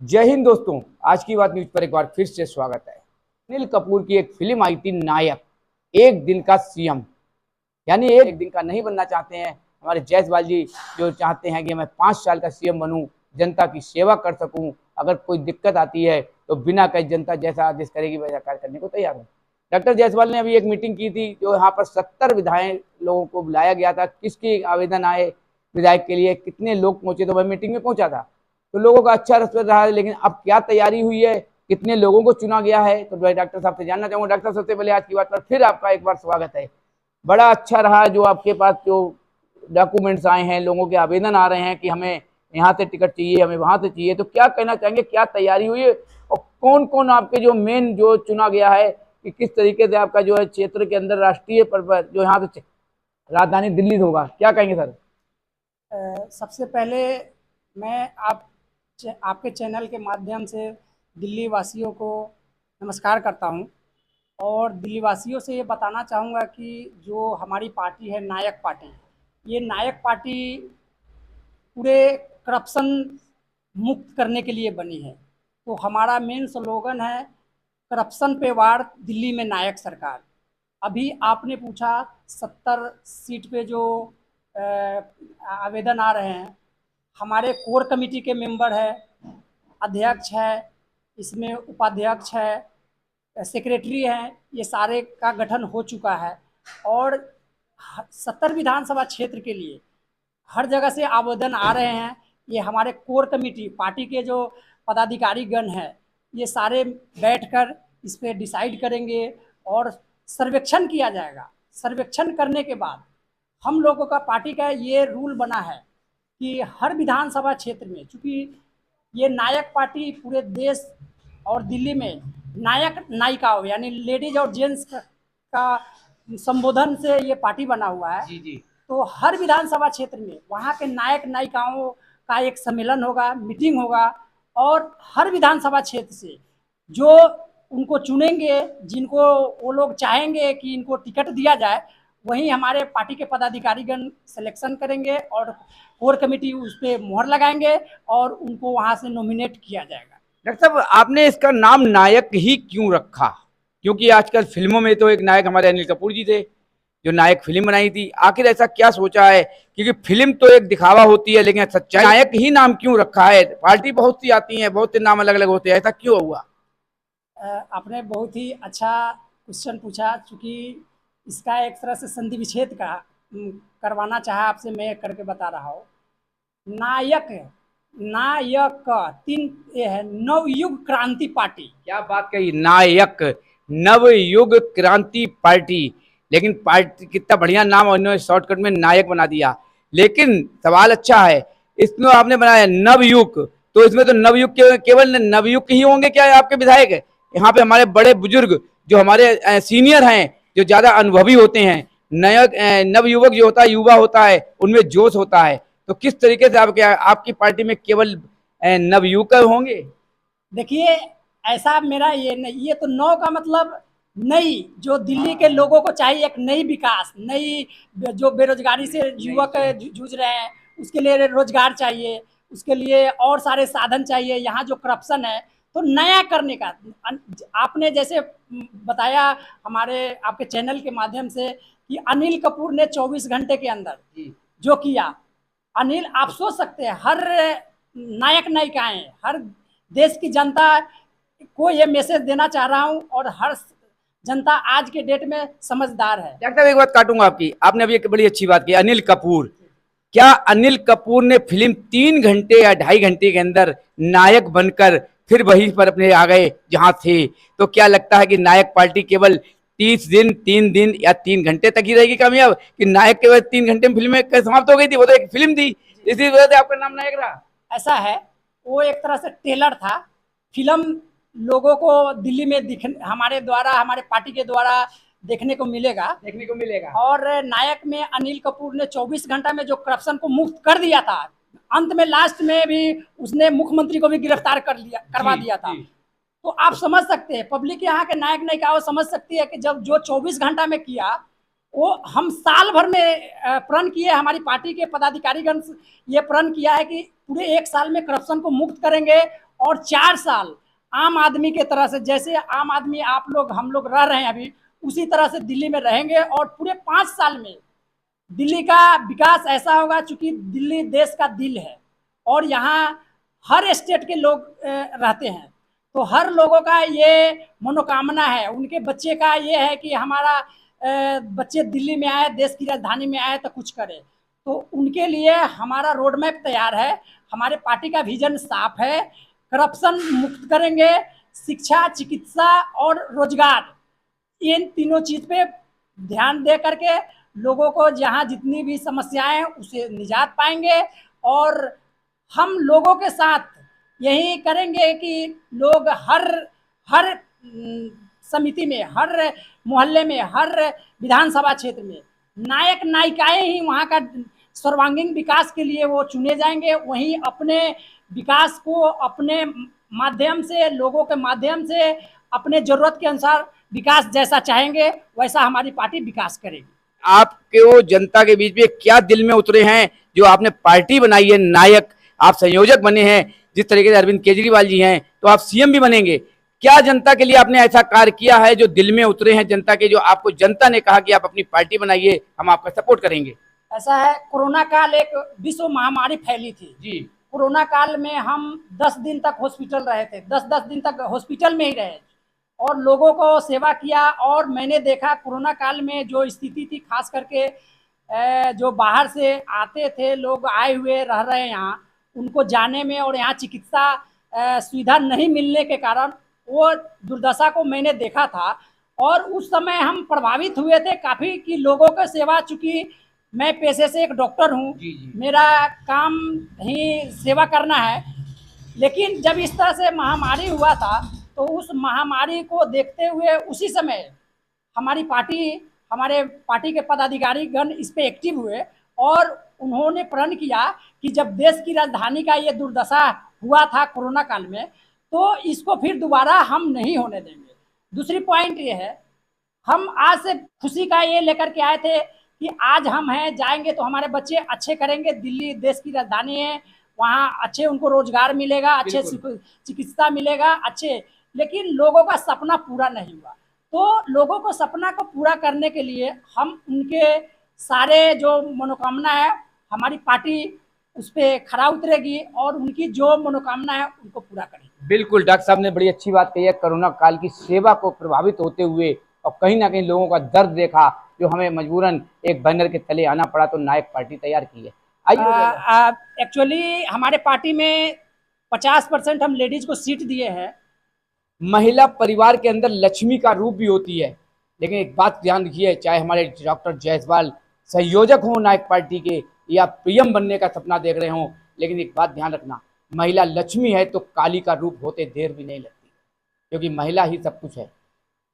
जय हिंद दोस्तों। आज की बात न्यूज पर एक बार फिर से स्वागत है। अनिल कपूर की एक फिल्म आई थी नायक, एक दिन का सीएम। यानी एक दिन का नहीं बनना चाहते हैं हमारे जायसवाल जी, जो चाहते हैं कि मैं 5 साल का सीएम बनूं, जनता की सेवा कर सकूं, अगर कोई दिक्कत आती है तो बिना कहे जनता जैसा आदेश करेगी वैसा कार्य करने को तैयार हूं। डॉक्टर जायसवाल ने अभी एक मीटिंग की थी, जो यहाँ पर 70 विधायक लोगों को बुलाया गया था। किसके आवेदन आए विधायक के लिए, कितने लोग पहुंचे, तो वह मीटिंग में पहुंचा था। तो लोगों का अच्छा रिस्पॉन्स रहा है, लेकिन अब क्या तैयारी हुई है, कितने लोगों को चुना गया है, तो मैं डॉक्टर साहब से जानना चाहूंगा। डॉक्टर, सबसे पहले आज की बात पर फिर आपका एक बार स्वागत है। बड़ा अच्छा रहा जो आपके पास जो डॉक्यूमेंट्स आए हैं, लोगों के आवेदन आ रहे हैं कि हमें यहाँ से टिकट चाहिए, हमें वहां से चाहिए, तो क्या कहना चाहेंगे, क्या तैयारी हुई है और कौन कौन आपके जो मेन जो चुना गया है, कि किस तरीके से आपका जो है क्षेत्र के अंदर राष्ट्रीय पर्वत जो यहाँ से राजधानी दिल्ली होगा, क्या कहेंगे सर? सबसे पहले मैं आपके चैनल के माध्यम से दिल्ली वासियों को नमस्कार करता हूं और दिल्ली वासियों से ये बताना चाहूँगा कि जो हमारी पार्टी है नायक पार्टी, ये नायक पार्टी पूरे करप्शन मुक्त करने के लिए बनी है। तो हमारा मेन स्लोगन है करप्शन पे वार, दिल्ली में नायक सरकार। अभी आपने पूछा 70 सीट पे जो आवेदन आ रहे हैं, हमारे कोर कमेटी के मेंबर है, अध्यक्ष है, इसमें उपाध्यक्ष है, सेक्रेटरी हैं, ये सारे का गठन हो चुका है। और 70 विधानसभा क्षेत्र के लिए हर जगह से आवेदन आ रहे हैं। ये हमारे कोर कमेटी पार्टी के जो पदाधिकारी गण हैं, ये सारे बैठकर इस पर डिसाइड करेंगे और सर्वेक्षण किया जाएगा। सर्वेक्षण करने के बाद हम लोगों का पार्टी का ये रूल बना है कि हर विधानसभा क्षेत्र में, चूँकि ये नायक पार्टी पूरे देश और दिल्ली में नायक नायिकाओं यानी लेडीज और जेंट्स का संबोधन से ये पार्टी बना हुआ है। जी जी। तो हर विधानसभा क्षेत्र में वहाँ के नायक नायिकाओं का एक सम्मेलन होगा, मीटिंग होगा, और हर विधानसभा क्षेत्र से जो उनको चुनेंगे, जिनको वो लोग चाहेंगे कि इनको टिकट दिया जाए, वहीं हमारे पार्टी के पदाधिकारीगण सिलेक्शन करेंगे और कोर कमेटी उस पर मोहर लगाएंगे और उनको वहाँ से नॉमिनेट किया जाएगा। डॉक्टर साहब, आपने इसका नाम नायक ही क्यों रखा? क्योंकि आजकल फिल्मों में तो एक नायक हमारे अनिल कपूर जी थे, जो नायक फिल्म बनाई थी। आखिर ऐसा क्या सोचा है? क्योंकि फिल्म तो एक दिखावा होती है, लेकिन सच्चाई नायक ही नाम क्यों रखा है? पार्टी बहुत सी आती है, बहुत से नाम अलग अलग होते हैं, ऐसा क्यों हुआ? आपने बहुत ही अच्छा क्वेश्चन पूछा। चूँकि इसका एक तरह से संधि विच्छेद का करवाना चाहा आपसे, मैं करके बता रहा हूँ। नायक नायक 3 ये है, नवयुग क्रांति पार्टी। क्या बात कही, नायक नवयुग क्रांति पार्टी। लेकिन पार्टी कितना बढ़िया नाम, और इन्होंने शॉर्टकट में नायक बना दिया। लेकिन सवाल अच्छा है, इसमें आपने बनाया नवयुग, तो इसमें तो नवयुग केवल नवयुग ही होंगे क्या आपके विधायक? यहाँ पे हमारे बड़े बुजुर्ग जो हमारे सीनियर हैं, जो ज्यादा अनुभवी होते हैं, नया नवयुवक जो होता है, युवा होता है, उनमें जोश होता है। तो किस तरीके से आपकी पार्टी में केवल नवयुवक होंगे? देखिए, ऐसा मेरा ये नहीं, ये तो नौ का मतलब नई, जो दिल्ली के लोगों को चाहिए एक नई विकास, नई, जो बेरोजगारी से युवक जूझ रहे हैं उसके लिए रोजगार चाहिए, उसके लिए और सारे साधन चाहिए। यहाँ जो करप्शन है तो नया करने का। आपने जैसे बताया हमारे आपके चैनल के माध्यम से कि अनिल कपूर ने 24 घंटे के अंदर जो किया, अनिल, आप सोच सकते हैं हर नायक नायिकाएं, हर देश की जनता को ये मैसेज देना चाह रहा हूं, और हर जनता आज के डेट में समझदार है। डॉक्टर साहब, एक बात काटूंगा आपकी, आपने अभी एक बड़ी अच्छी बात की, अनिल कपूर। क्या अनिल कपूर ने फिल्म 3 घंटे या 2.5 घंटे के अंदर नायक बनकर फिर वहीं पर अपने आ गए जहां थे? तो क्या लगता है कि नायक पार्टी केवल 30 दिन, 3 दिन या 3 घंटे तक ही रहेगी कामयाब, कि नायक केवल 3 घंटे में फिल्म समाप्त हो गई थी? वो तो एक फिल्म थी, इसी वजह से आपका नाम नायक रहा। ऐसा है, वो एक तरह से टेलर था। फिल्म लोगों को दिल्ली में हमारे द्वारा, हमारे पार्टी के द्वारा देखने को मिलेगा। और नायक में अनिल कपूर ने 24 घंटा में जो करप्शन को मुक्त कर दिया था, अंत में लास्ट में भी उसने मुख्यमंत्री को भी गिरफ्तार करवा दिया था। तो आप समझ सकते हैं, पब्लिक यहाँ के नायक नायिकाओं समझ सकती है कि जब जो 24 घंटा में किया, वो हम साल भर में प्रण किए। हमारी पार्टी के पदाधिकारीगण ये प्रण किया है कि पूरे 1 साल में करप्शन को मुक्त करेंगे और 4 साल आम आदमी के तरह से, जैसे आम आदमी आप लोग हम लोग रह रहे हैं अभी, उसी तरह से दिल्ली में रहेंगे। और पूरे 5 साल में दिल्ली का विकास ऐसा होगा, चूंकि दिल्ली देश का दिल है और यहाँ हर स्टेट के लोग रहते हैं, तो हर लोगों का ये मनोकामना है, उनके बच्चे का ये है कि हमारा बच्चे दिल्ली में आए, देश की राजधानी में आए तो कुछ करे। तो उनके लिए हमारा रोड मैप तैयार है, हमारे पार्टी का विजन साफ है। करप्शन मुक्त करेंगे, शिक्षा, चिकित्सा और रोजगार, इन तीनों चीज पे ध्यान दे करके लोगों को जहाँ जितनी भी समस्याएं हैं उसे निजात पाएंगे। और हम लोगों के साथ यही करेंगे कि लोग हर हर समिति में, हर मोहल्ले में, हर विधानसभा क्षेत्र में नायक नायिकाएं ही वहाँ का सर्वांगीण विकास के लिए वो चुने जाएंगे। वहीं अपने विकास को अपने माध्यम से, लोगों के माध्यम से, अपने जरूरत के अनुसार विकास जैसा चाहेंगे वैसा हमारी पार्टी विकास करेगी। आपके वो जनता के बीच में क्या दिल में उतरे हैं जो आपने पार्टी बनाई है, नायक आप संयोजक बने हैं, जिस तरीके से अरविंद केजरीवाल जी हैं तो आप सीएम भी बनेंगे, क्या जनता के लिए आपने ऐसा कार्य किया है जो दिल में उतरे हैं जनता के, जो आपको जनता ने कहा कि आप अपनी पार्टी बनाइए, हम आपका सपोर्ट करेंगे? ऐसा है, कोरोना काल एक विश्व महामारी फैली थी जी। कोरोना काल में हम 10 दिन तक हॉस्पिटल रहे थे, 10-10 दिन तक हॉस्पिटल में ही रहे और लोगों को सेवा किया। और मैंने देखा कोरोना काल में जो स्थिति थी, खास करके जो बाहर से आते थे लोग, आए हुए रह रहे हैं यहाँ, उनको जाने में और यहाँ चिकित्सा सुविधा नहीं मिलने के कारण वो दुर्दशा को मैंने देखा था। और उस समय हम प्रभावित हुए थे काफ़ी कि लोगों की सेवा, चूँकि मैं पेशे से एक डॉक्टर हूँ, मेरा काम ही सेवा करना है, लेकिन जब इस तरह से महामारी हुआ था तो उस महामारी को देखते हुए उसी समय हमारे पार्टी के पदाधिकारीगण इस पे एक्टिव हुए और उन्होंने प्रण किया कि जब देश की राजधानी का ये दुर्दशा हुआ था कोरोना काल में, तो इसको फिर दोबारा हम नहीं होने देंगे। दूसरी पॉइंट ये है, हम आज से खुशी का ये लेकर के आए थे कि आज हम हैं, जाएंगे तो हमारे बच्चे अच्छे करेंगे, दिल्ली देश की राजधानी है, वहाँ अच्छे उनको रोजगार मिलेगा, अच्छे चिकित्सा मिलेगा, अच्छे। लेकिन लोगों का सपना पूरा नहीं हुआ, तो लोगों को सपना को पूरा करने के लिए हम उनके सारे जो मनोकामना है, हमारी पार्टी उस पर खरा उतरेगी और उनकी जो मनोकामना है उनको पूरा करेगी। बिल्कुल, डॉक्टर साहब ने बड़ी अच्छी बात कही है। कोरोना काल की सेवा को प्रभावित होते हुए और कहीं ना कहीं लोगों का दर्द देखा, जो हमें मजबूरन एक बैनर के तले आना पड़ा, तो नायक पार्टी तैयार की है। आइए, एक्चुअली हमारे पार्टी में 50% हम लेडीज को सीट दिए हैं। महिला परिवार के अंदर लक्ष्मी का रूप भी होती है, लेकिन एक बात ध्यान रखिए, चाहे हमारे डॉक्टर जायसवाल संयोजक हों नायक पार्टी के या पीएम बनने का सपना देख रहे हों, लेकिन एक बात ध्यान रखना, महिला लक्ष्मी है तो काली का रूप होते देर भी नहीं लगती, क्योंकि महिला ही सब कुछ है।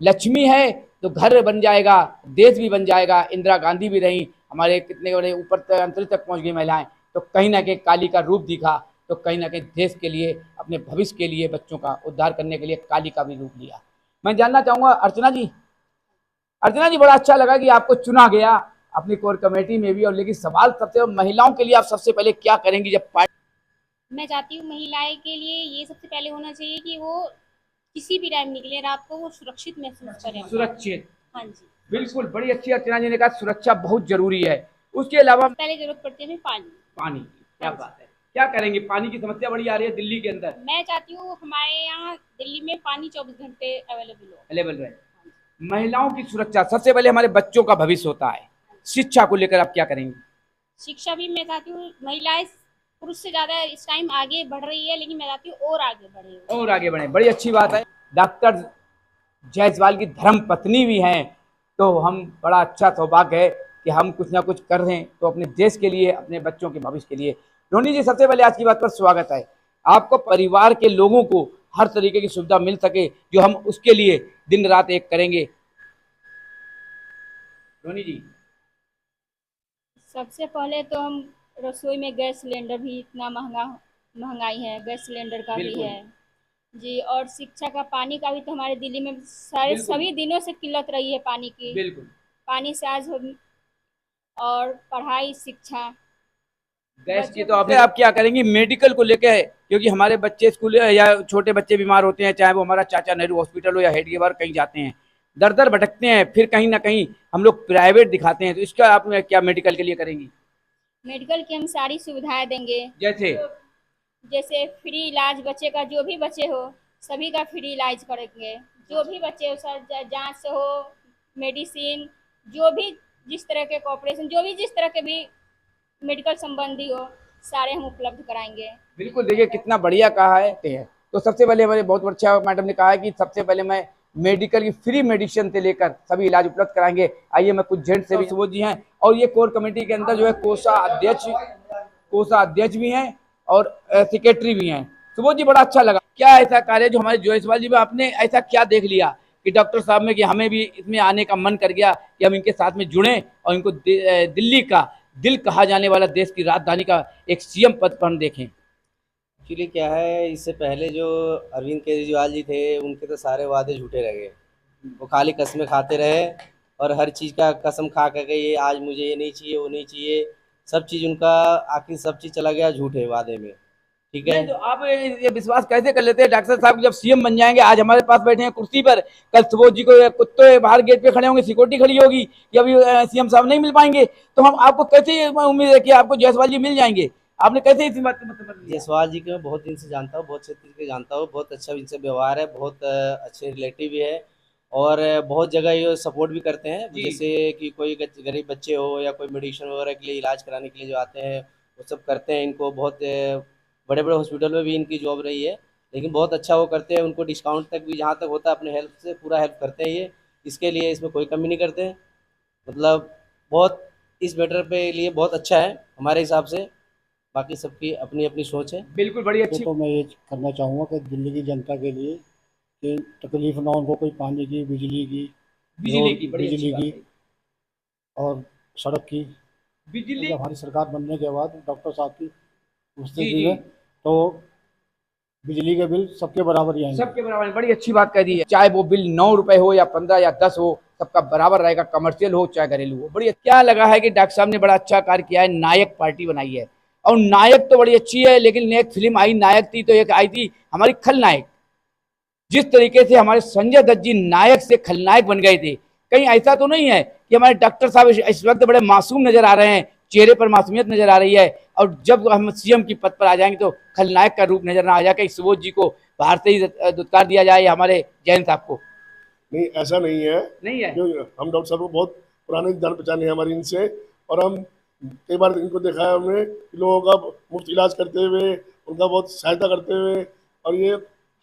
लक्ष्मी है तो घर बन जाएगा, देश भी बन जाएगा। इंदिरा गांधी भी रही, हमारे कितने बड़े ऊपर अंतरिक्ष तक पहुंच गई महिलाएं, तो कहीं ना कहीं काली का रूप दिखा, तो कहीं ना कहीं देश के लिए, अपने भविष्य के लिए, बच्चों का उद्धार करने के लिए काली का भी रूप लिया। मैं जानना चाहूँगा अर्चना जी, बड़ा अच्छा लगा कि आपको चुना गया अपनी कोर कमेटी में भी, और लेकिन सवाल सबसे, महिलाओं के लिए आप सबसे पहले क्या करेंगी जब पार्टी? मैं चाहती हूँ महिलाएं के लिए ये सबसे पहले होना चाहिए कि वो किसी भी टाइम निकले रात को, वो सुरक्षित महसूस करें। सुरक्षित, हाँ जी, बिल्कुल, बड़ी अच्छी अर्चना जी ने कहा, सुरक्षा बहुत जरूरी है। उसके अलावा पहले जरूरत पड़ती है पानी की, क्या बात है, क्या करेंगे? पानी की समस्या बड़ी आ रही है दिल्ली के अंदर। मैं चाहती हूँ हमारे यहाँ दिल्ली में पानी 24 घंटे अवेलेबल रहे। महिलाओं की सुरक्षा, सबसे पहले हमारे बच्चों का भविष्य होता है, शिक्षा को लेकर आप क्या करेंगे? शिक्षा भी मैं चाहती हूँ, महिलाएं पुरुष से ज्यादा इस टाइम आगे बढ़ रही है, लेकिन मैं चाहती हूँ और आगे बढ़े। बड़ी अच्छी बात है। डॉक्टर जायसवाल की धर्म पत्नी भी हैं, तो हम, बड़ा अच्छा सौभाग्य है कि हम कुछ ना कुछ कर रहे हैं, तो अपने देश के लिए, अपने बच्चों के भविष्य के लिए। रोनी जी, सबसे पहले आज की बात पर स्वागत है। आपको परिवार के लोगों को हर तरीके की सुविधा मिल सके, जो हम उसके लिए दिन रात एक करेंगे। रोनी जी, सबसे पहले तो हम रसोई में गैस सिलेंडर भी इतना महंगाई है, गैस सिलेंडर का भी है जी। और शिक्षा का, पानी का भी तो हमारे दिल्ली में सभी दिनों से किल्लत रही है पानी की। बिल्कुल, पानी से आज और पढ़ाई, शिक्षा गैस की तो आप क्या करेंगी मेडिकल को लेके, क्योंकि हमारे बच्चे स्कूल या छोटे बच्चे बीमार होते हैं, चाहे वो हमारा चाचा नेहरू हॉस्पिटल हो या हेडगेवार कहीं जाते हैं, दर दर भटकते हैं, फिर कहीं ना कहीं हम लोग प्राइवेट दिखाते हैं, तो इसका आप क्या मेडिकल के लिए करेंगी? मेडिकल की हम सारी सुविधाएं देंगे, जैसे फ्री इलाज, बच्चे का जो भी बच्चे हो सभी का फ्री इलाज करेंगे, जो भी बच्चे हो सर, जांच से हो, मेडिसिन, जो भी जिस तरह के कॉपरेशन, जो भी जिस तरह के भी मेडिकल संबंधी हो सारे हम उपलब्ध कराएंगे। बिल्कुल, देखिए कितना बढ़िया कहा है। तो सबसे पहले हमारे बहुत अच्छा मैडम ने कहा है कि सबसे पहले मैं मेडिकल की फ्री मेडिसिन से लेकर सभी इलाज उपलब्ध कराएंगे। आइए मैं कुछ जेंट्स से भी, सुबोध जी हैं और ये कोर कमेटी के अंदर जो है कोषा अध्यक्ष भी हैं और सेक्रेटरी भी हैं। सुबोध जी, बड़ा अच्छा लगा। क्या ऐसा कार्य जो हमारे जायसवाल जी में आपने ऐसा क्या देख लिया कि डॉक्टर साहब में कि हमें भी इसमें आने का मन कर गया कि हम इनके साथ में जुड़ें और इनको दिल्ली का दिल कहा जाने वाला देश की राजधानी का एक सीएम पद पर हम देखें? एक्चुअली क्या है, इससे पहले जो अरविंद केजरीवाल जी थे उनके तो सारे वादे झूठे रह गए। वो खाली कस्में खाते रहे और हर चीज़ का कसम खा कर ये आज मुझे ये नहीं चाहिए, वो नहीं चाहिए, सब चीज़ उनका आखिर सब चीज़ चला गया झूठे वादे में। ठीक है, तो आप ये विश्वास कैसे कर लेते हैं डॉक्टर साहब जब सीएम बन जाएंगे, आज हमारे पास बैठे हैं कुर्सी पर, कल सुबोध जी को कुत्ते बाहर गेट पे खड़े होंगे, सिक्योरिटी खड़ी होगी कि अभी सीएम साहब नहीं मिल पाएंगे, तो हम आपको कैसे उम्मीद है कि आपको जायसवाल जी मिल जाएंगे? आपने कैसे इसी बात जायसवाल जी को मैं बहुत दिन से जानता हूँ, बहुत क्षेत्र के जानता हूँ, बहुत अच्छा इनसे व्यवहार है, बहुत अच्छे रिलेटिव भी है और बहुत जगह ये सपोर्ट भी करते हैं। जैसे कि कोई गरीब बच्चे हो या कोई मेडिसिन वगैरह के लिए इलाज कराने के लिए जो आते हैं वो सब करते हैं। इनको बहुत बड़े बड़े हॉस्पिटल में भी इनकी जॉब रही है, लेकिन बहुत अच्छा वो करते हैं। उनको डिस्काउंट तक भी जहाँ तक होता है अपने हेल्प से पूरा हेल्प करते हैं ये, इसके लिए इसमें कोई कमी नहीं करते हैं। मतलब बहुत इस मैटर पे लिए बहुत अच्छा है हमारे हिसाब से। बाकी सबकी अपनी अपनी सोच है। बिल्कुल बड़ी अच्छी। तो मैं ये करना चाहूँगा कि दिल्ली की जनता के लिए कि तकलीफ ना उनको कोई पानी की, बिजली की और सड़क की। बिजली हमारी सरकार बनने के बाद डॉक्टर साहब की उपस्थिति में तो बिजली के बिल सबके बराबर ही आएंगे। सबके बराबर, बड़ी अच्छी बात कह दी है। चाहे वो बिल 9 रुपए हो या 15 या 10 हो, सबका बराबर रहेगा, कमर्शियल हो चाहे घरेलू हो। बड़ी क्या लगा है कि डॉक्टर साहब ने बड़ा अच्छा कार्य किया है, नायक पार्टी बनाई है और नायक तो बड़ी अच्छी है, लेकिन एक फिल्म आई नायक थी तो एक आई थी हमारी खलनायक। जिस तरीके से हमारे संजय दत्त जी नायक से खलनायक बन गए थे, कहीं ऐसा तो नहीं है कि हमारे डॉक्टर साहब इस वक्त बड़े मासूम नजर आ रहे हैं, चेहरे पर मासूमियत नजर आ रही है और जब हम सीएम की पद पर आ जाएंगे तो खलनायक का रूप नजर ना आ जाए, कहीं सुबोध जी को बाहर से ही दुत्कार दिया जाए हमारे जयंत साहब को? नहीं, ऐसा नहीं है। हम डॉक्टर साहब को बहुत पुराने जान पहचान है हमारी इनसे, और हम कई बार इनको देखा है हमने लोगों का मुफ्त इलाज करते हुए, उनका बहुत सहायता करते हुए, और ये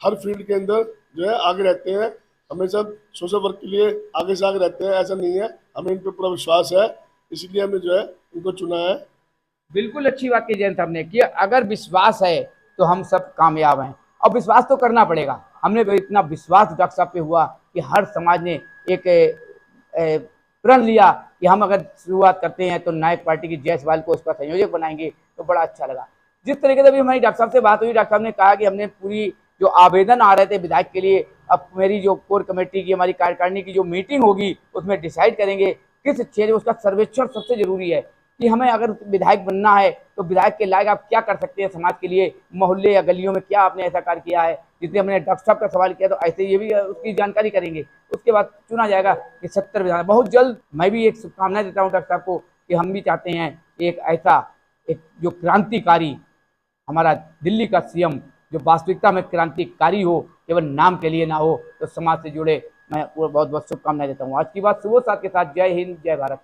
हर फील्ड के अंदर जो है आगे रहते हैं, हमेशा सोशल वर्क के लिए आगे से आगे रहते हैं। ऐसा नहीं है, हमें इन पर पूरा विश्वास है, इसलिए हमने जो है इनको चुना है। बिल्कुल अच्छी बात की जयंत साहब ने कि अगर विश्वास है तो हम सब कामयाब हैं, और विश्वास तो करना पड़ेगा। हमने तो इतना विश्वास डॉक्टर साहब पे हुआ कि हर समाज ने एक प्रण लिया कि हम अगर शुरुआत करते हैं तो नायक पार्टी की जायसवाल को उसका संयोजक बनाएंगे, तो बड़ा अच्छा लगा। जिस तरीके से भी हमारी डॉक्टर साहब से बात हुई, डॉक्टर साहब ने कहा कि हमने पूरी जो आवेदन आ रहे थे विधायक के लिए, अब मेरी जो कोर कमेटी की हमारी कार्यकारिणी की जो मीटिंग होगी उसमें डिसाइड करेंगे किस क्षेत्र, उसका सर्वेक्षण सबसे जरूरी है कि हमें अगर विधायक बनना है तो विधायक के लायक आप क्या कर सकते हैं समाज के लिए, मोहल्ले या गलियों में क्या आपने ऐसा कार्य किया है। जितने हमने डॉक्टर साहब का सवाल किया तो ऐसे ये भी उसकी जानकारी करेंगे, उसके बाद चुना जाएगा कि 70 विधायक बहुत जल्द। मैं भी एक शुभकामना देता हूँ डॉक्टर साहब को कि हम भी चाहते हैं एक ऐसा एक जो क्रांतिकारी हमारा दिल्ली का सीएम जो वास्तविकता में क्रांतिकारी हो, केवल नाम के लिए ना हो, तो समाज से जुड़े। मैं बहुत बहुत शुभकामनाएं देता हूँ। आज की बात सुबोध साहब के साथ। जय हिंद, जय भारत।